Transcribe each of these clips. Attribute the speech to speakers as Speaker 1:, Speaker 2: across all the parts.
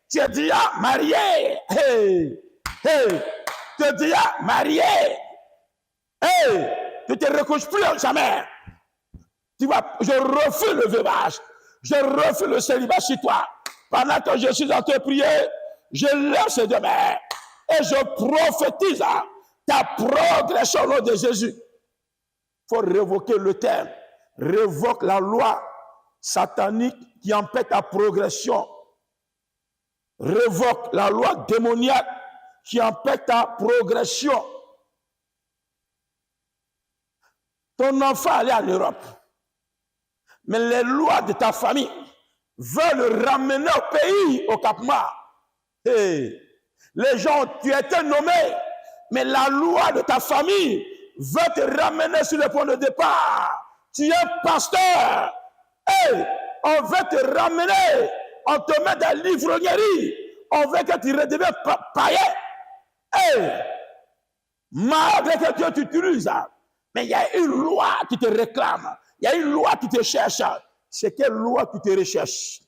Speaker 1: Tu es déjà marié. Hey, hey, tu es déjà marié. Hey, tu ne te recouches plus jamais. Tu vois, je refuse le veuvage. Je refuse le célibat chez toi. Pendant que je suis en train de prier, je lève ces deux mains et je prophétise ta progression au nom de Jésus. Il faut révoquer le terme. Révoque la loi satanique qui empêche ta progression. Révoque la loi démoniaque qui empêche ta progression. Ton enfant allait en Europe. Mais les lois de ta famille veulent le ramener au pays, au Cap-Mart. Hey. Les gens, tu as été nommé, mais la loi de ta famille veut te ramener sur le point de départ. Tu es pasteur. Hey. On veut te ramener. On te met dans l'ivrognerie. On veut que tu redeviennes païen. Hey. Malgré que Dieu t'utilise, mais il y a une loi qui te réclame. Il y a une loi qui te cherche. C'est quelle loi qui te recherche?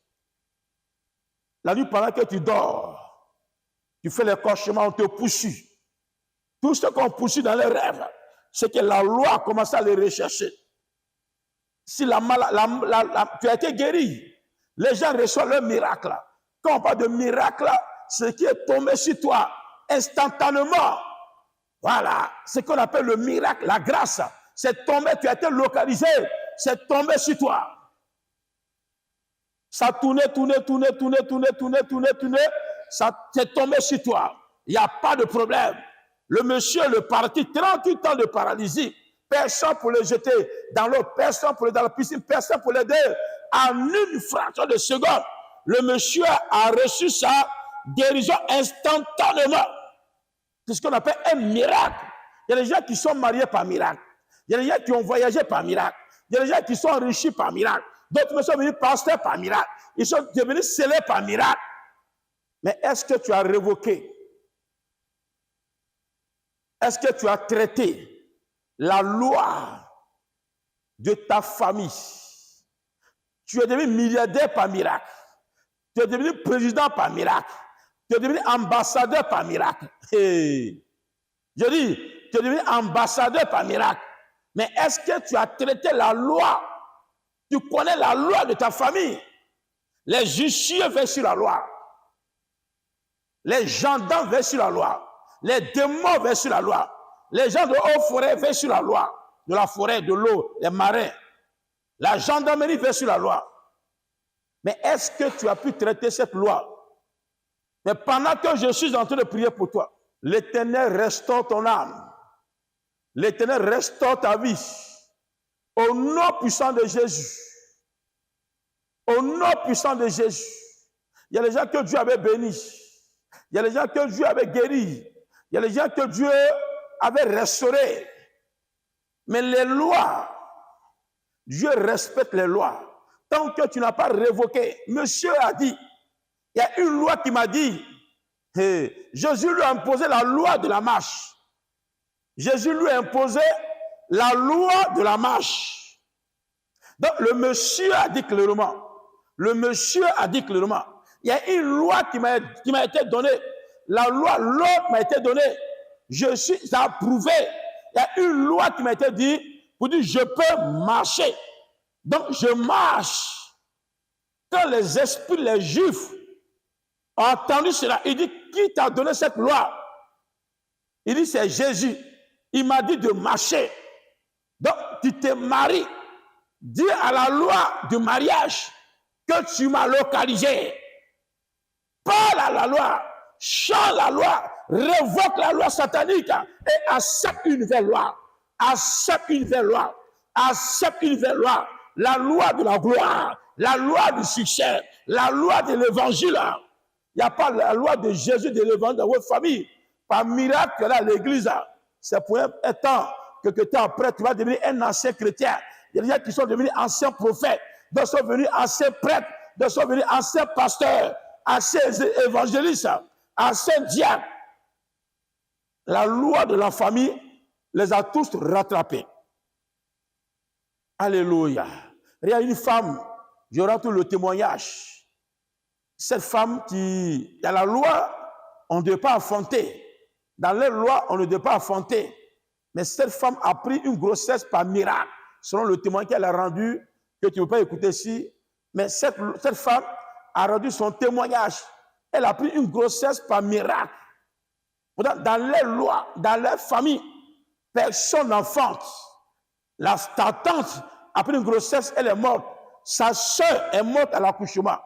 Speaker 1: La nuit, pendant que tu dors, tu fais les cauchemars, on te poursuit. Tout ce qu'on poursuit dans les rêves, c'est que la loi a commencé à les rechercher. Si tu as été guéri, les gens reçoivent le miracle. Quand on parle de miracle, ce qui est tombé sur toi instantanément. Voilà, ce qu'on appelle le miracle, la grâce. C'est tombé, tu as été localisé, c'est tombé sur toi. Ça tournait, ça c'est tombé sur toi. Il n'y a pas de problème. Le monsieur est parti, 38 ans de paralysie. Personne pour le jeter dans l'eau, personne pour le dans la piscine, personne pour l'aider. En une fraction de seconde, le monsieur a reçu sa guérison instantanément. C'est ce qu'on appelle un miracle. Il y a des gens qui sont mariés par miracle. Il y a des gens qui ont voyagé par miracle. Il y a des gens qui sont enrichis par miracle. D'autres sont venus pasteurs par miracle. Ils sont devenus scellés par miracle. Mais est-ce que tu as révoqué? Est-ce que tu as traité la loi de ta famille? Tu es devenu milliardaire par miracle. Tu es devenu président par miracle. Tu es devenu ambassadeur par miracle. Hey. Je dis, tu es devenu ambassadeur par miracle. Mais est-ce que tu as traité la loi? Tu connais la loi de ta famille. Les justiciers veillent sur la loi. Les gendarmes veillent sur la loi. Les démons veillent sur la loi. Les gens de haute forêt veillent sur la loi. De la forêt, de l'eau, les marins. La gendarmerie veille sur la loi. Mais est-ce que tu as pu traiter cette loi? Mais pendant que je suis en train de prier pour toi, l'Éternel restaure ton âme. L'Éternel restaure ta vie. Au nom puissant de Jésus. Au nom puissant de Jésus. Il y a des gens que Dieu avait bénis. Il y a des gens que Dieu avait guéris. Il y a des gens que Dieu avait restaurés. Mais les lois, Dieu respecte les lois. Tant que tu n'as pas révoqué, monsieur a dit, il y a une loi qui m'a dit, Jésus lui a imposé la loi de la marche. Jésus lui a imposé la loi de la marche. Donc le monsieur a dit clairement, il y a une loi qui m'a été donnée. La loi, l'autre m'a été donnée. Je suis approuvé. Il y a une loi qui m'a été dit pour dire je peux marcher. Donc je marche. Quand les esprits, les juifs ont entendu cela, il dit qui t'a donné cette loi? Il dit c'est Jésus. Il m'a dit de marcher. Donc tu te maries. Dis à la loi du mariage que tu m'as localisé. Parle à la loi, change la loi, révoque la loi satanique et accepte une nouvelle loi. Accepte une nouvelle loi. Accepte une nouvelle loi. La loi de la gloire, la loi du succès, la loi de l'évangile. Il n'y a pas la loi de Jésus de l'évangile dans votre famille. Par miracle, tu es là à l'église. C'est pour un temps, quelque temps après, tu vas devenir un ancien chrétien. Il y a des gens qui sont devenus anciens prophètes, d'autres sont devenus anciens prêtres, d'autres sont devenus anciens pasteurs, anciens évangélistes, anciens diacres. La loi de la famille les a tous rattrapés. Alléluia. Il y a une femme, je rends tout le témoignage. cette femme qui, il y a la loi, on ne doit pas affronter. Dans les lois, on ne doit pas affronter. Mais cette femme a pris une grossesse par miracle, selon le témoin qu'elle a rendu, que tu ne peux pas écouter ici. Mais cette femme a rendu son témoignage. Elle a pris une grossesse par miracle. Dans les lois, dans les familles, personne n'enfante. Ta tante a pris une grossesse, elle est morte. Sa soeur est morte à l'accouchement.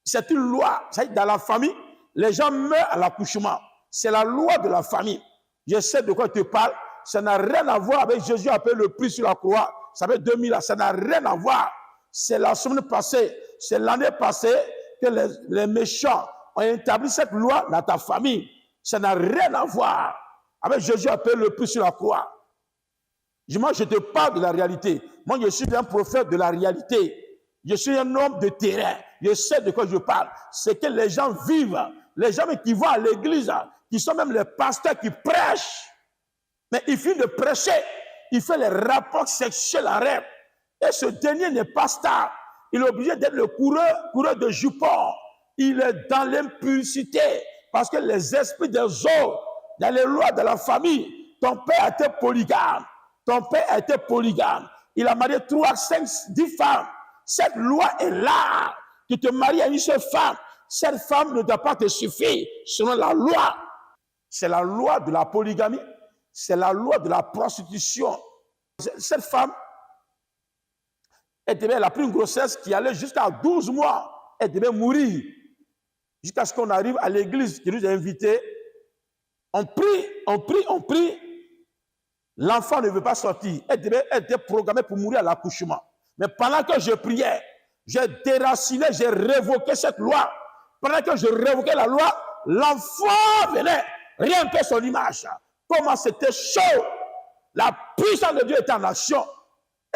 Speaker 1: C'est une loi. Dans la famille, les gens meurent à l'accouchement. C'est la loi de la famille. Je sais de quoi tu parles. Ça n'a rien à voir avec Jésus a payé le prix sur la croix. Ça fait 2000 ans. Ça n'a rien à voir. C'est la semaine passée, c'est l'année passée que les méchants ont établi cette loi dans ta famille. Ça n'a rien à voir avec Jésus a payé le prix sur la croix. Moi, je te parle de la réalité. Moi, je suis un prophète de la réalité. Je suis un homme de terrain. Je sais de quoi je parle. C'est que les gens vivent. Les gens qui vont à l'église, qui sont même les pasteurs qui prêchent. Mais il finit de prêcher. Il fait les rapports sexuels en rêve. Et ce dernier n'est pas star. Il est obligé d'être le coureur de jupons. Il est dans l'impudicité. Parce que les esprits des autres, dans les lois de la famille, ton père a été polygame. Ton père a été polygame. Il a marié 3, 5, 10 femmes. Cette loi est là. Tu te maries à une seule femme. Cette femme ne doit pas te suffire selon la loi. C'est la loi de la polygamie. C'est la loi de la prostitution. Cette femme, elle a pris une grossesse qui allait jusqu'à 12 mois. Elle devait mourir. Jusqu'à ce qu'on arrive à l'église qui nous a invités. On prie. L'enfant ne veut pas sortir. Elle était programmée pour mourir à l'accouchement. Mais pendant que je priais, j'ai déraciné, j'ai révoqué cette loi. Pendant que je révoquais la loi, l'enfant venait. Rien que son image. Comment c'était chaud. La puissance de Dieu est en action.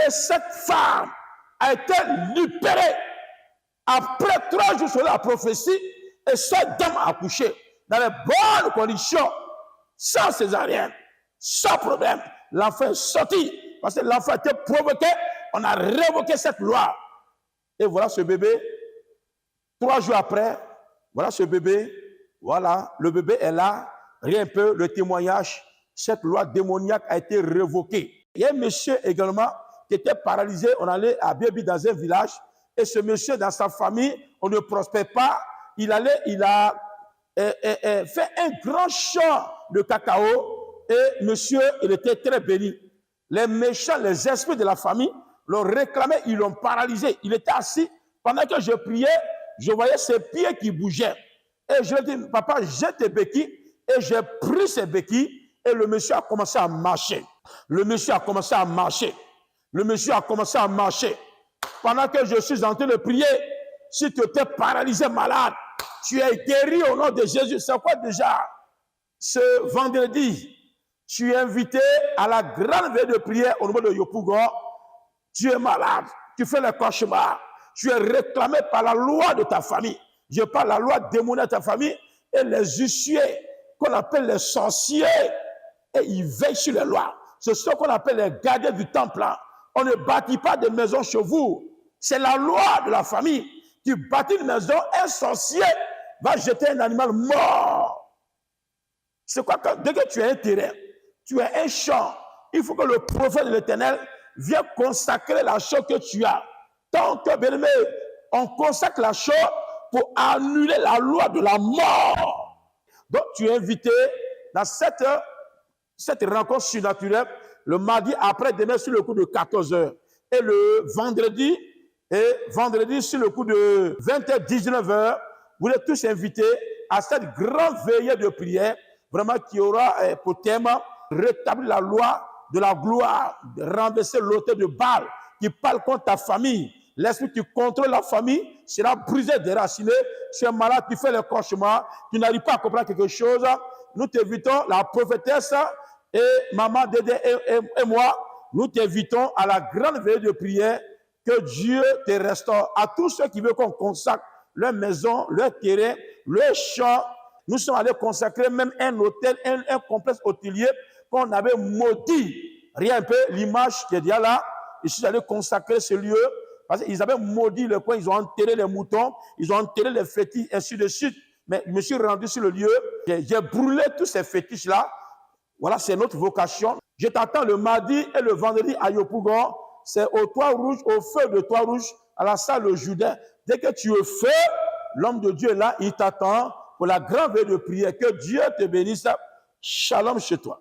Speaker 1: Et cette femme a été libérée. Après 3 jours sur la prophétie, et cette dame a accouché dans les bonnes conditions, sans césarienne, sans problème. L'enfant est sorti parce que l'enfant a été provoqué. On a révoqué cette loi. Et voilà ce bébé. 3 jours après, voilà ce bébé. Voilà, le bébé est là. Rien peu, le témoignage. Cette loi démoniaque a été révoquée. Il y a un monsieur également qui était paralysé. On allait à Bébi dans un village. Et ce monsieur, dans sa famille, on ne prospère pas. Il a fait un grand champ de cacao. Et monsieur, il était très béni. Les méchants, les esprits de la famille l'ont réclamé, ils l'ont paralysé. Il était assis. Pendant que je priais, je voyais ses pieds qui bougeaient. Et je lui ai dit, papa, jette tes béquilles. Et j'ai pris ses béquilles. Et le monsieur a commencé à marcher. Le monsieur a commencé à marcher. Le monsieur a commencé à marcher. Pendant que je suis en train de prier, si tu étais paralysé, malade, tu es guéri au nom de Jésus. C'est quoi déjà? Ce vendredi, tu es invité à la grande veille de prière au niveau de Yopougon. Tu es malade, tu fais les cauchemars. Tu es réclamé par la loi de ta famille. Je parle de la loi démoniaque de ta famille et les huissiers qu'on appelle les sorciers. Et ils veillent sur les lois. C'est ce qu'on appelle les gardiens du temple. On ne bâtit pas de maison chez vous. C'est la loi de la famille. Tu bâtis une maison, un sorcier va jeter un animal mort. C'est quoi? Dès que tu as un terrain, tu as un champ, il faut que le prophète de l'Éternel vienne consacrer la chose que tu as. Tant que, bien aimé, on consacre la chose pour annuler la loi de la mort. Donc, tu es invité dans cette rencontre surnaturelle le mardi après-demain sur le coup de 14 h. Et le vendredi sur le coup de 20 h, 19 h, vous êtes tous invités à cette grande veillée de prière, vraiment qui aura pour thème rétablir la loi de la gloire, renverser l'autel de Baal qui parle contre ta famille. L'esprit qui contrôle la famille sera brisé, déraciné. Tu es malade, tu fais le cauchemar, tu n'arrives pas à comprendre quelque chose. Nous t'invitons, la prophétesse et maman Dédé et moi, nous t'invitons à la grande veillée de prière. Que Dieu te restaure. À tous ceux qui veulent qu'on consacre leur maison, leur terrain, leur champ. Nous sommes allés consacrer même un hôtel, un complexe hôtelier qu'on avait maudit. Rien un peu l'image qui est déjà là. Je suis allé consacrer ce lieu Parce qu'ils avaient maudit le coin, ils ont enterré les moutons, ils ont enterré les fétiches, ainsi de suite. Mais je me suis rendu sur le lieu, j'ai brûlé tous ces fétiches-là. Voilà, c'est notre vocation. Je t'attends le mardi et le vendredi à Yopougon. C'est au Toit Rouge, au feu de Toit Rouge, à la salle de Jourdain. Dès que tu es feu, l'homme de Dieu est là, il t'attend pour la grande veille de prière. Que Dieu te bénisse. Shalom chez toi.